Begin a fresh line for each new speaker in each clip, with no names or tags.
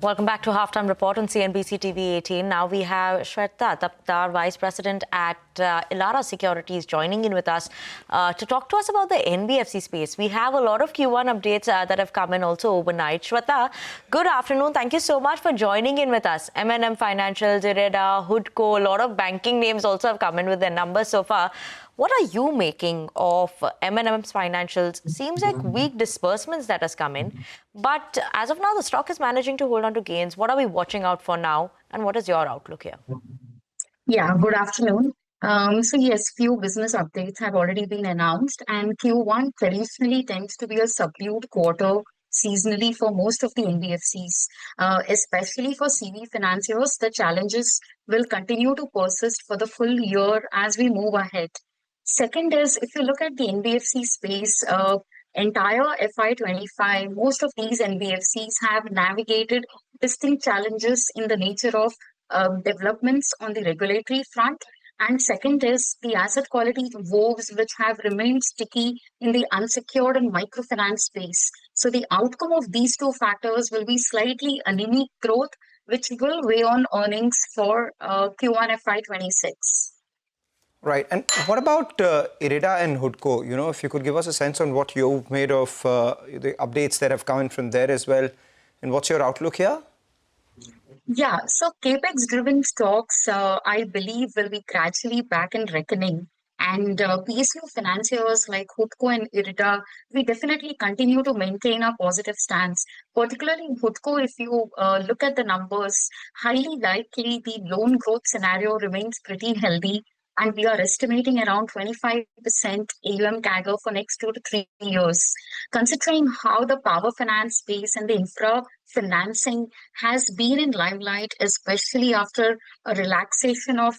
Welcome back to Halftime Report on CNBC-TV18. Now we have Shweta, Daptardar, Vice President at Elara Securities, joining in with us to talk to us about the NBFC space. We have a lot of Q1 updates that have come in also overnight. Shweta, good afternoon. Thank you so much for joining in with us. M&M Financial, Elara, Hoodco, a lot of banking names also have come in with their numbers so far. What are you making of M&M's financials? Seems like weak disbursements that has come in. But as of now, the stock is managing to hold on to gains. What are we watching out for now? And what is your outlook here?
Yeah, good afternoon. So yes, few business updates have already been announced, and Q1 traditionally tends to be a subdued quarter seasonally for most of the NBFCs, especially for CV financiers. The challenges will continue to persist for the full year as we move ahead. Second is, if you look at the NBFC space, entire FY25, most of these NBFCs have navigated distinct challenges in the nature of developments on the regulatory front. And second is the asset quality woes, which have remained sticky in the unsecured and microfinance space. So the outcome of these two factors will be slightly anemic growth, which will weigh on earnings for Q1 FY26.
Right. And what about Elara and Hoodco? You know, if you could give us a sense on what you've made of the updates that have come in from there as well. And what's your outlook here?
Yeah, so capex-driven stocks, I believe, will be gradually back in reckoning. And PSU financiers like Hoodco and Elara, we definitely continue to maintain a positive stance. Particularly in Hoodco, if you look at the numbers, highly likely the loan growth scenario remains pretty healthy. And we are estimating around 25% AUM CAGR for next 2 to 3 years. Considering how the power finance space and the infra financing has been in limelight, especially after a relaxation of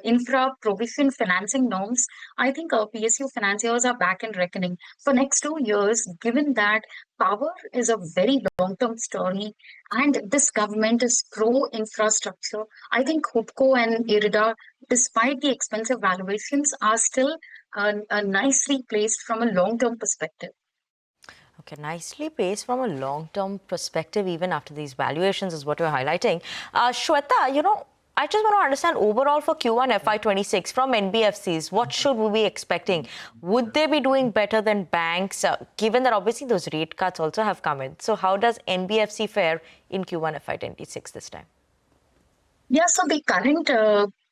infra provision financing norms, I think PSU financiers are back in reckoning. For next 2 years, given that power is a very long-term story and this government is pro-infrastructure, I think Hoodco and Elara, despite the expensive valuations, are still nicely placed from a long-term perspective.
Okay, nicely placed from a long-term perspective, even after these valuations, is what you're highlighting. Shweta, you know, I just want to understand overall for Q1 FY26 from NBFCs, what should we be expecting? Would they be doing better than banks, given that obviously those rate cuts also have come in? So how does NBFC fare in Q1 FY26 this time?
Yeah, so the current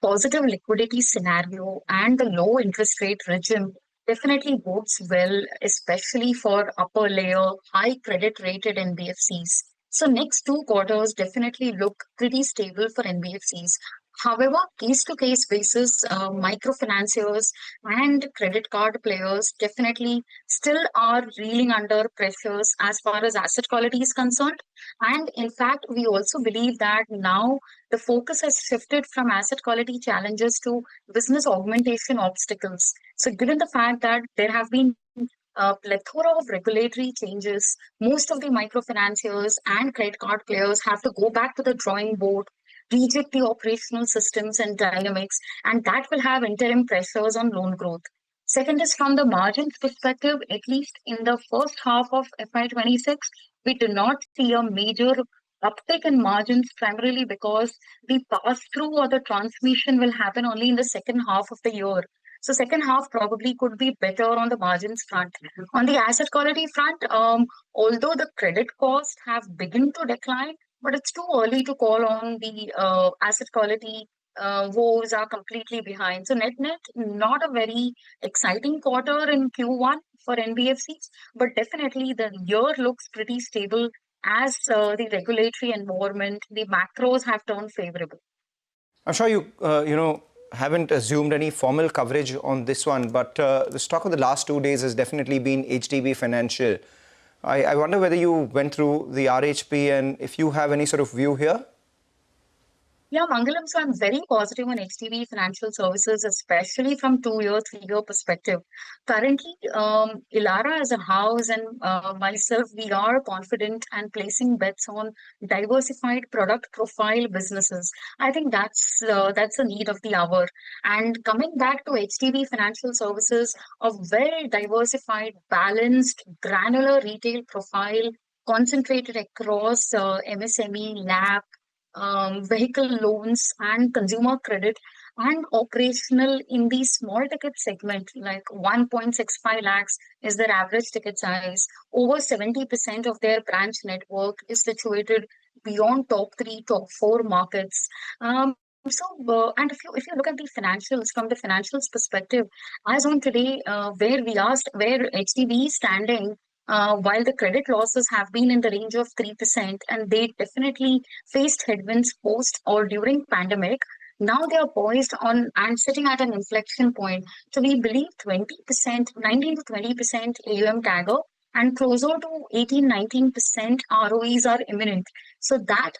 positive liquidity scenario and the low interest rate regime definitely bodes well, especially for upper layer, high credit rated NBFCs. So next 2 quarters definitely look pretty stable for NBFCs. However, case-to-case basis, microfinanciers and credit card players definitely still are reeling under pressures as far as asset quality is concerned. And in fact, we also believe that now the focus has shifted from asset quality challenges to business augmentation obstacles. So given the fact that there have been a plethora of regulatory changes, most of the microfinanciers and credit card players have to go back to the drawing board, rejig the operational systems and dynamics, and that will have interim pressures on loan growth. Second is from the margins perspective, at least in the first half of FY26, we do not see a major uptick in margins, primarily because the pass-through or the transmission will happen only in the second half of the year. So second half probably could be better on the margins front. On the asset quality front, although the credit costs have begun to decline, but it's too early to call on the asset quality woes are completely behind. So net, not a very exciting quarter in Q1 for NBFCs, but definitely the year looks pretty stable as the regulatory environment, the macros have turned favorable.
I'm sure you haven't assumed any formal coverage on this one, but the stock of the last 2 days has definitely been HDB Financial. I wonder whether you went through the RHP and if you have any sort of view here.
Yeah, Mangalam, so I'm very positive on HDB Financial Services, especially from 2-year, 3-year perspective. Currently, Elara as a house and myself, we are confident and placing bets on diversified product profile businesses. I think that's a need of the hour. And coming back to HDB Financial Services, a well-diversified, balanced, granular retail profile, concentrated across MSME, LAP, vehicle loans, and consumer credit, and operational in the small ticket segment, like 1.65 lakhs is their average ticket size. Over 70% of their branch network is situated beyond top three, top four markets. And if you look at the financials from the financials perspective, as on today, where we asked where HDB is standing, while the credit losses have been in the range of 3%, and they definitely faced headwinds post or during pandemic, now they are poised on and sitting at an inflection point. So we believe 20%, 19 to 20% AUM CAGR and closer to 18-19% ROEs are imminent. So that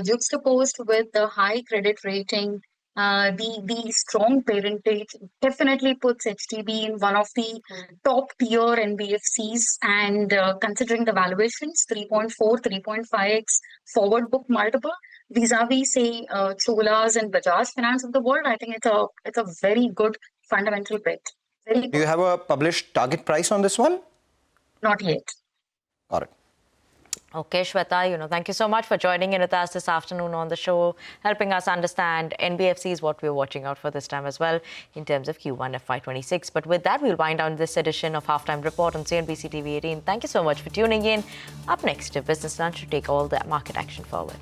juxtaposed with the high credit rating, the strong parentage definitely puts HDB in one of the top tier NBFCs. And considering the valuations, 3.4, 3.5x forward book multiple vis-a-vis say Chola's and Bajaj Finance of the world, I think it's a very good fundamental bet. Very good.
Do you have a published target price on this one?
Not yet.
Got it.
Okay, Shweta, thank you so much for joining in with us this afternoon on the show, helping us understand NBFCs, what we're watching out for this time as well in terms of Q1 FY26. But with that, we'll wind down this edition of Halftime Report on CNBC TV18. Thank you so much for tuning in. Up next, Business Lunch to take all the market action forward.